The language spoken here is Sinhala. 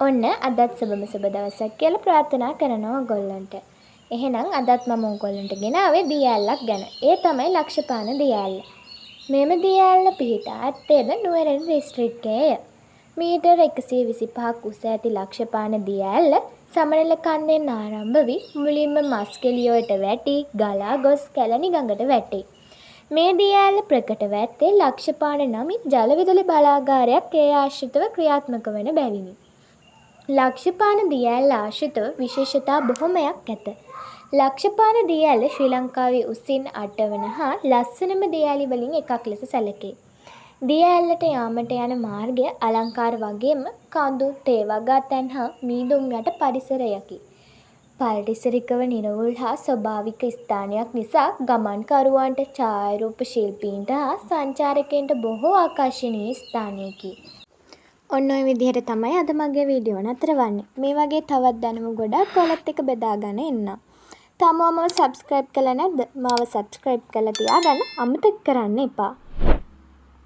ඔන්න අදත් සුබම සුබ දවසක් කියලා ප්‍රාර්ථනා කරනවා ඔයගොල්ලන්ට. එහෙනම් අදත් මම ඔයගොල්ලන්ට ගෙනාවේ දිය ඇල්ලක් ගැන. ඒ තමයි ලක්ෂපාන දිය ඇල්ල. මෙම දිය ඇල්ල පිහිටා ඇත්තේද නුවරඑළිය දිස්ත්‍රික්කයේය. මීටර් 125ක් උස ඇති ලක්ෂපාන දිය ඇල්ල සමනල කන්දෙන් ආරම්භ වී මුලින්ම මස්කෙලියොවට වැටි ගලා ගොස් කැලණි ගඟට වැටේ. මේ දිය ඇල්ල ප්‍රකටව ඇත්තේ ලක්ෂපාන නමින් ජලවිදුලි බලාගාරයක් ඒ ආශ්‍රිතව ක්‍රියාත්මක වන බැවිනි. ලක්ෂපාන දිය ඇල්ල ආශ්‍රිතව විශේෂතා බොහොමයක් ඇත. ලක්ෂපාන දිය ඇල්ල ශ්‍රී ලංකාවේ උසින් 8 වන හා ලස්සනම දිය ඇලි වලින් එකක් ලෙස සැලකේ. දිය ඇල්ලට යාමට යන මාර්ගය අලංකාර වගේම කඳු, තේ වගා තැන් හා මීදුම් යට පරිසරයකි. පරිසරිකව නිරවුල් හා ස්වභාවික ස්ථානයක් නිසා ගමන්කරුවන්ට, ඡායාරූප ශිල්පීන්ට හා සංචාරකයන්ට බොහෝ ආකර්ශනීය ස්ථානයකි. ඔන්න ඔය විදිහට තමයි අද මගේ වීඩියෝ නතර වන්නේ. මේ වගේ තවත් දැනුම ගොඩක් ඔයාලත් එක්ක බෙදාගෙන එන්නම්. තාම මම සබ්ස්ක්‍රයිබ් කළා නැද්ද? මාව සබ්ස්ක්‍රයිබ් කරලා තියාගන්න අමතක කරන්න එපා.